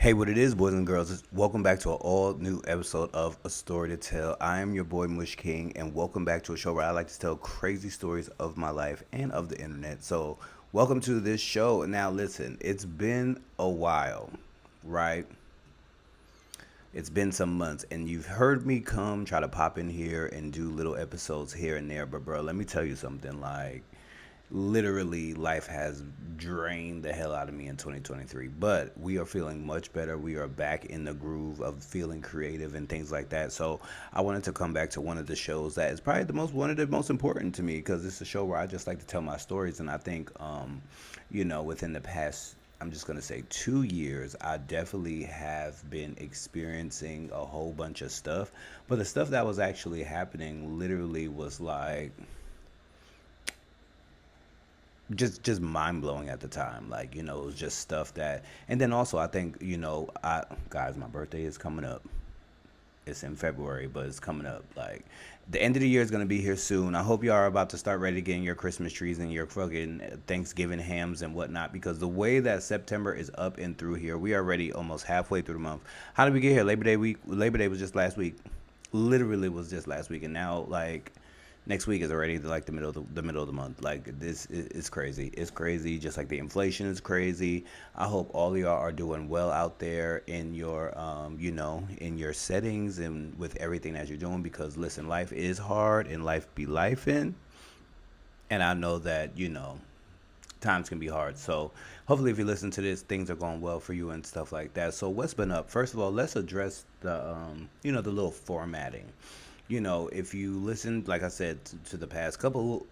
Hey, what it is, boys and girls, welcome back to an all new episode of A Story to Tell. I am your boy, Mush King, and welcome back to a show where I like to tell crazy stories of my life and of the internet. So, welcome to this show. Now, listen, it's been a while, right? It's been some months, and you've heard me come try to pop in here and do little episodes here and there. But, bro, let me tell you something. Literally, life has drained the hell out of me in 2023, but we are feeling much better. We are back in the groove of feeling creative and things like that. So I wanted to come back to one of the shows that is probably the most one of the most important to me, because it's a show where I just like to tell my stories. And I think within the past, I'm just going to say 2 years, I definitely have been experiencing a whole bunch of stuff. But the stuff that was actually happening literally was like just mind blowing at the time. It was just stuff that. And then also, I think, I guys, my birthday is coming up. It's in February, but it's coming up. Like, the end of the year is gonna be here soon. I hope y'all are about to start ready getting your Christmas trees and your fucking Thanksgiving hams and whatnot. Because the way that September is up and through here, we are already almost halfway through the month. How did we get here? Labor Day week. Labor Day was just last week. Literally was just last week, and now like next week is already like the middle of the month. Like, this is crazy. It's crazy. Just like the inflation is crazy. I hope all of y'all are doing well out there in your in your settings and with everything that you're doing, because listen, life is hard and life be life in. And I know that, times can be hard. So hopefully, if you listen to this, things are going well for you and stuff like that. So what's been up? First of all, let's address the little formatting. If you listen, like I said, to the past couple,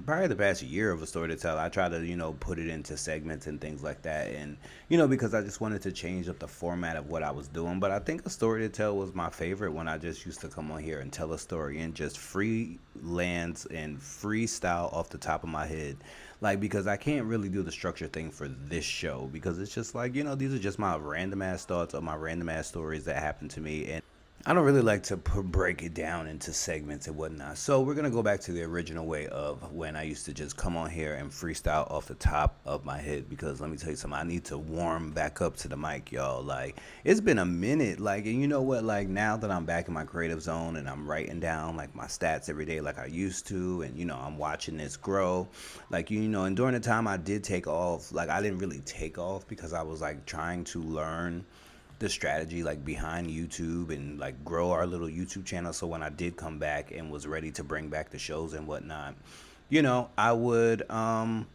probably the past year of A Story to Tell, I try to, put it into segments and things like that. And, because I just wanted to change up the format of what I was doing. But I think A Story to Tell was my favorite, when I just used to come on here and tell a story and just freelance and freestyle off the top of my head. Like, because I can't really do the structure thing for this show, because it's just like, these are just my random ass thoughts or my random ass stories that happen to me. And I don't really like to break it down into segments and whatnot. So we're gonna go back to the original way of when I used to just come on here and freestyle off the top of my head. Because let me tell you something, I need to warm back up to the mic, y'all. Like, it's been a minute. Like, and you know what? Like, now that I'm back in my creative zone and I'm writing down like my stats every day, like I used to, and I'm watching this grow. Like, and during the time I did take off, like I didn't really take off because I was like trying to learn the strategy like behind YouTube and like grow our little YouTube channel. So when I did come back and was ready to bring back the shows and whatnot, I would I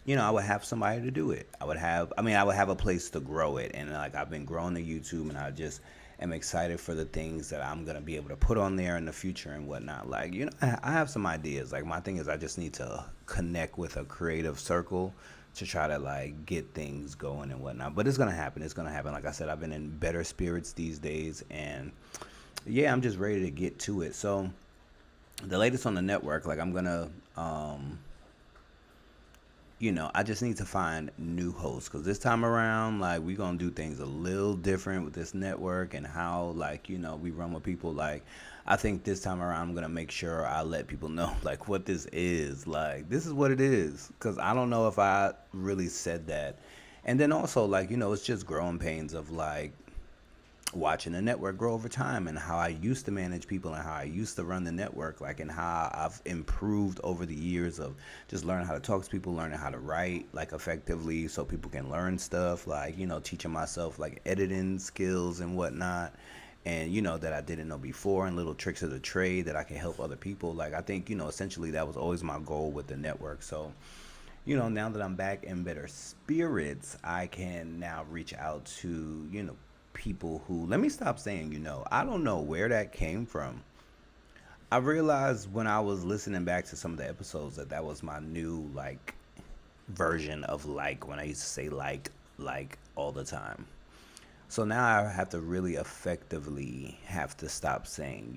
would have somebody to do it. I would have a place to grow it. And like, I've been growing the YouTube, and I just am excited for the things that I'm gonna be able to put on there in the future and whatnot. Like, I have some ideas. Like, my thing is, I just need to connect with a creative circle to try to like get things going and whatnot. But it's gonna happen. It's gonna happen. Like I said, I've been in better spirits these days, and yeah, I'm just ready to get to it. So the latest on the network, like, I'm gonna I just need to find new hosts, because this time around, like, we gonna do things a little different with this network and how, like, we run with people. Like, I think this time around, I'm gonna make sure I let people know like what this is. Like, this is what it is, because I don't know if I really said that. And then also, like, it's just growing pains of like watching the network grow over time, and how I used to manage people and how I used to run the network, like, and how I've improved over the years of just learning how to talk to people, learning how to write like effectively so people can learn stuff, like, teaching myself like editing skills and whatnot. And that I didn't know before, and little tricks of the trade that I can help other people. Like, I think, essentially that was always my goal with the network. So, now that I'm back in better spirits, I can now reach out to, people who, let me stop saying, I don't know where that came from. I realized when I was listening back to some of the episodes that that was my new, like, version of like, when I used to say like all the time. So now I have to really effectively have to stop saying,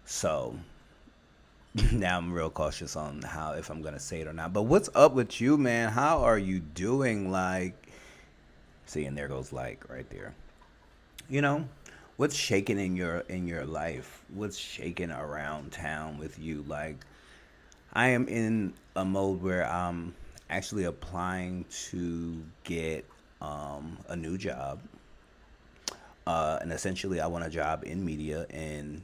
So now I'm real cautious on how, if I'm gonna say it or not. But what's up with you, man? How are you doing? Like, see, and there goes like right there. You know, what's shaking in your life? What's shaking around town with you? Like, I am in a mode where I'm actually applying to get a new job, and essentially I want a job in media. And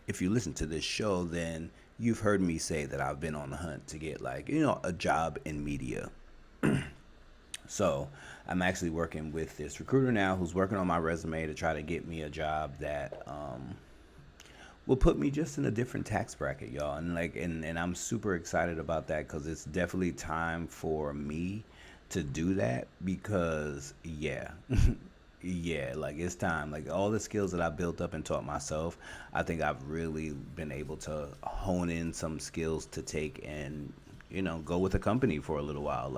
if you listen to this show, then you've heard me say that I've been on the hunt to get, like, a job in media. So I'm actually working with this recruiter now who's working on my resume to try to get me a job that will put me just in a different tax bracket, y'all. And and I'm super excited about that because it's definitely time for me to do that because yeah. Yeah, like it's time. Like all the skills that I built up and taught myself, I think I've really been able to hone in some skills to take and go with a company for a little while.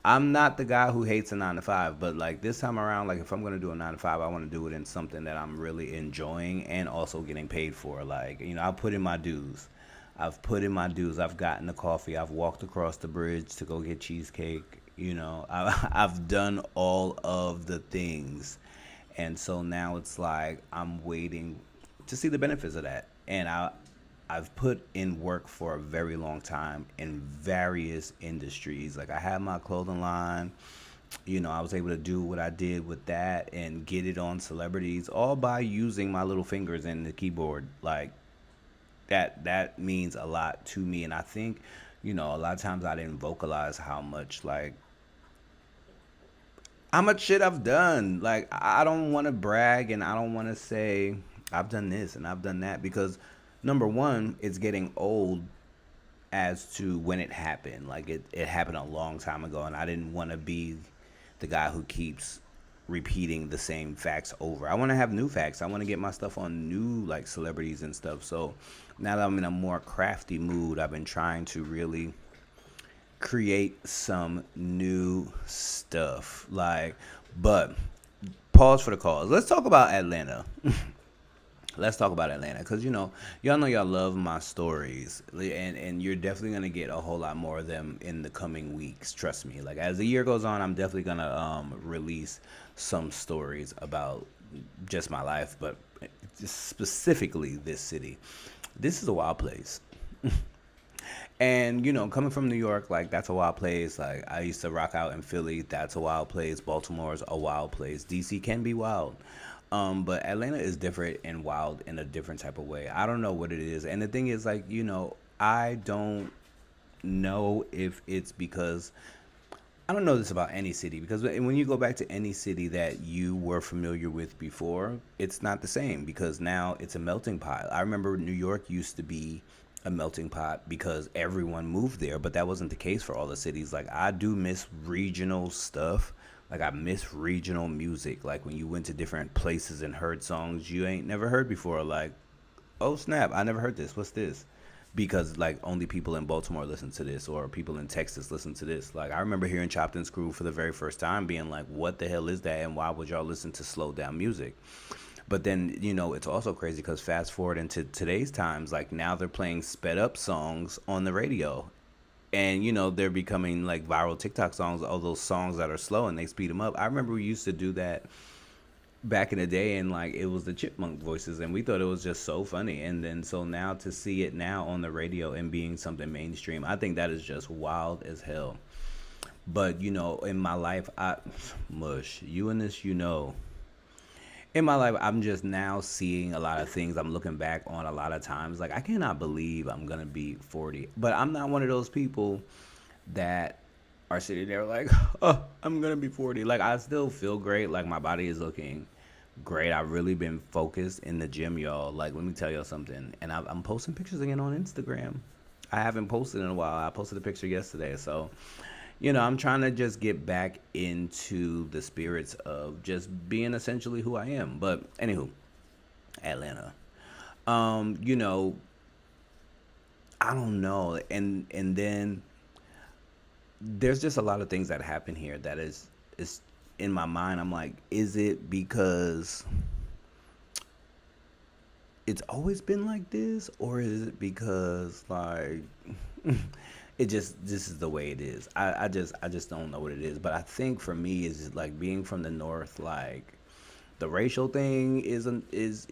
I'm not the guy who hates a 9 to 5, but like this time around, like if I'm gonna do a 9 to 5, I want to do it in something that I'm really enjoying and also getting paid for. Like I put in my dues. I've put in my dues. I've gotten the coffee. I've walked across the bridge to go get cheesecake. I've done all of the things, and so now it's like I'm waiting to see the benefits of that. And I've put in work for a very long time in various industries. Like I had my clothing line. I was able to do what I did with that and get it on celebrities all by using my little fingers and the keyboard. Like that means a lot to me, and I think a lot of times I didn't vocalize how much shit I've done. Like I don't want to brag and I don't want to say I've done this and I've done that because number one, it's getting old as to when it happened. Like it happened a long time ago, and I didn't want to be the guy who keeps repeating the same facts over. I want to have new facts. I want to get my stuff on new like celebrities and stuff. So now that I'm in a more crafty mood, I've been trying to really create some new stuff. But pause for the cause. Let's talk about Atlanta. Let's talk about Atlanta because y'all know y'all love my stories, and you're definitely gonna get a whole lot more of them in the coming weeks. Trust me. Like as the year goes on, I'm definitely gonna release some stories about just my life, but just specifically this city. This is a wild place. And coming from New York, like that's a wild place. Like I used to rock out in Philly, that's a wild place. Baltimore's a wild place. DC can be wild. But Atlanta is different and wild in a different type of way. I don't know what it is. And the thing is, like, I don't know if it's because I don't know this about any city because when you go back to any city that you were familiar with before, it's not the same because now it's a melting pot. I remember New York used to be a melting pot because everyone moved there, but that wasn't the case for all the cities. Like I do miss regional stuff. Like I miss regional music. Like when you went to different places and heard songs you ain't never heard before. Like, oh snap, I never heard this. What's this? Because like only people in Baltimore listen to this or people in Texas listen to this. Like I remember hearing Chopped and Screwed for the very first time being like, what the hell is that and why would y'all listen to slow down music? But then, it's also crazy because fast forward into today's times, like now they're playing sped up songs on the radio. And, they're becoming like viral TikTok songs, all those songs that are slow and they speed them up. I remember we used to do that back in the day and like it was the chipmunk voices and we thought it was just so funny. And then so now to see it now on the radio and being something mainstream, I think that is just wild as hell. But, in my life, Mush, you and this, in my life, I'm just now seeing a lot of things. I'm looking back on a lot of times. Like, I cannot believe I'm going to be 40. But I'm not one of those people that are sitting there like, oh, I'm going to be 40. Like, I still feel great. Like, my body is looking great. I've really been focused in the gym, y'all. Like, let me tell y'all something. And I'm posting pictures again on Instagram. I haven't posted in a while. I posted a picture yesterday. So, I'm trying to just get back into the spirits of just being essentially who I am. But anywho, Atlanta. Um, you know, I don't know. And then there's just a lot of things that happen here that is in my mind. I'm like, is it because it's always been like this, or is it because like it just this is the way it is? I just don't know what it is. But I think for me is like being from the north, like the racial thing isn't is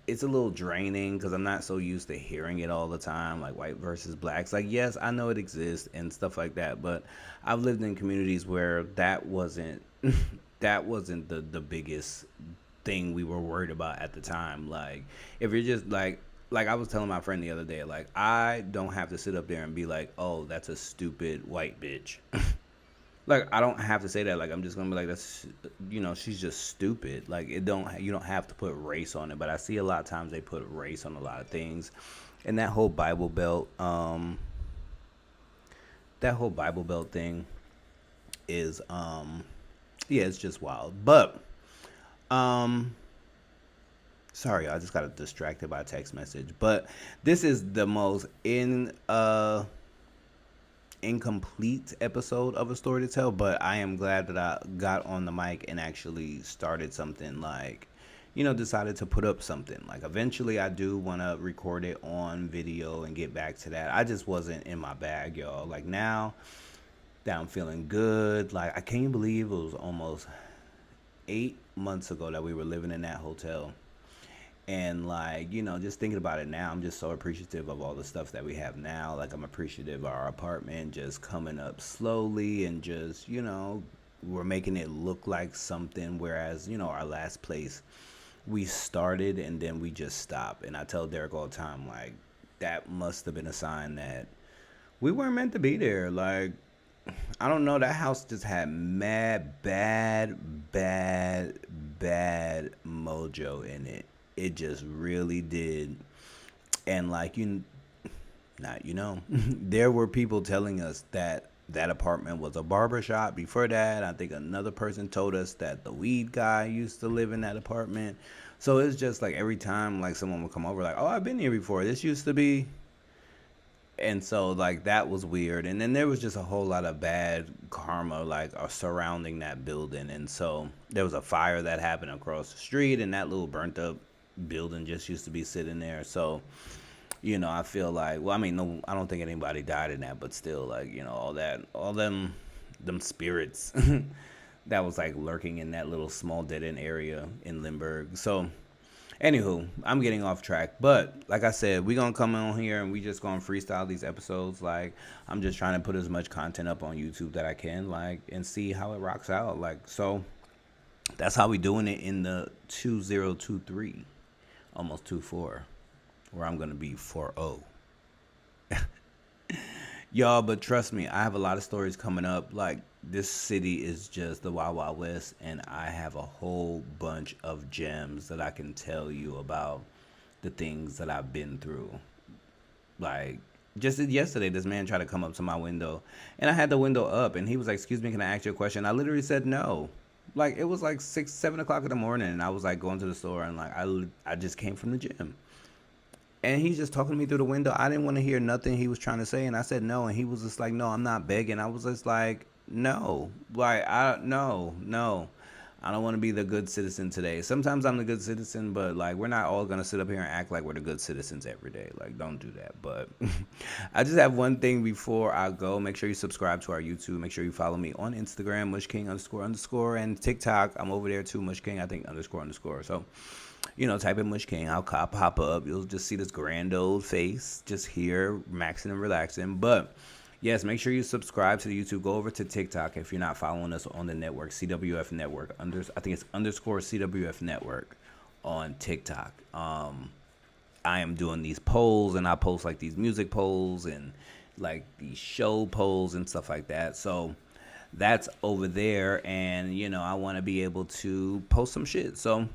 it's a little draining because I'm not so used to hearing it all the time, like white versus blacks. Like, yes, I know it exists and stuff like that, but I've lived in communities where that wasn't that wasn't the biggest thing we were worried about at the time. Like, if you're just like I was telling my friend the other day, like I don't have to sit up there and be like, oh, that's a stupid white bitch. Like I don't have to say that. Like I'm just gonna be like, that's she's just stupid. Like it don't you don't have to put race on it. But I see a lot of times they put race on a lot of things, and that whole Bible Belt thing is yeah, it's just wild. But um sorry, I just got distracted by a text message. But this is the most incomplete episode of a story to tell, but I am glad that I got on the mic and actually started something, like decided to put up something. Like eventually I do want to record it on video and get back to that. I just wasn't in my bag, y'all. Like now that I'm feeling good, like I can't believe it was almost 8 months ago that we were living in that hotel. And like just thinking about it now, I'm just so appreciative of all the stuff that we have now. Like I'm appreciative of our apartment just coming up slowly, and just we're making it look like something, whereas our last place, we started and then we just stopped. And I tell Derek all the time, like, that must have been a sign that we weren't meant to be there. Like, I don't know, that house just had mad bad mojo in it. It just really did. And like not there were people telling us that that apartment was a barber shop before that. I think another person told us that the weed guy used to live in that apartment. So it's just like every time like someone would come over, like, oh, I've been here before, this used to be. And so like that was weird. And then there was just a whole lot of bad karma like surrounding that building. And so there was a fire that happened across the street, and that little burnt up building just used to be sitting there. So I feel like, well, I mean, no, I don't think anybody died in that, but still, like, all them spirits that was like lurking in that little small dead end area in Limburg. So, anywho, I'm getting off track, but like I said, we gonna come on here and we just gonna freestyle these episodes. Like, I'm just trying to put as much content up on YouTube that I can, like, and see how it rocks out. Like, so that's how we doing it in the 2023, almost 24. Where I'm gonna be 4-0. Y'all, but trust me, I have a lot of stories coming up. Like, this city is just the Wild Wild West, and I have a whole bunch of gems that I can tell you about the things that I've been through. Like, just yesterday, this man tried to come up to my window, and I had the window up, and he was like, "Excuse me, can I ask you a question?" I literally said no. Like, it was like 6, 7 o'clock in the morning, and I was like going to the store, and like I just came from the gym. And he's just talking to me through the window. I didn't want to hear nothing he was trying to say, and I said no. And he was just like, "No, I'm not begging." I was just like, "No, like no. I don't want to be the good citizen today. Sometimes I'm the good citizen, but like we're not all gonna sit up here and act like we're the good citizens every day. Like don't do that." But I just have one thing before I go. Make sure you subscribe to our YouTube. Make sure you follow me on Instagram, Mush King __ and TikTok. I'm over there too, Mush King. I think __. So type in Mush King. I'll pop up. You'll just see this grand old face just here, maxing and relaxing. But yes, make sure you subscribe to the YouTube. Go over to TikTok if you're not following us on the network, CWF Network. I think it's _CWF Network on TikTok. I am doing these polls, and I post like these music polls and like these show polls and stuff like that. So that's over there, and I want to be able to post some shit. So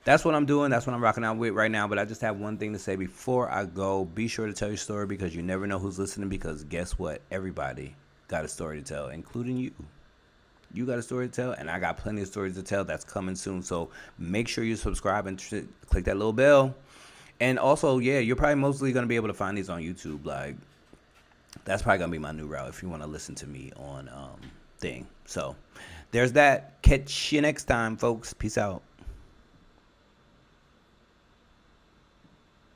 that's what I'm doing. That's what I'm rocking out with right now. But I just have one thing to say before I go. Be sure to tell your story, because you never know who's listening. Because guess what? Everybody got a story to tell, including you. You got a story to tell, and I got plenty of stories to tell that's coming soon. So make sure you subscribe and click that little bell. And also, yeah, you're probably mostly going to be able to find these on YouTube. Like, that's probably going to be my new route if you want to listen to me on thing. So there's that. Catch you next time, folks. Peace out.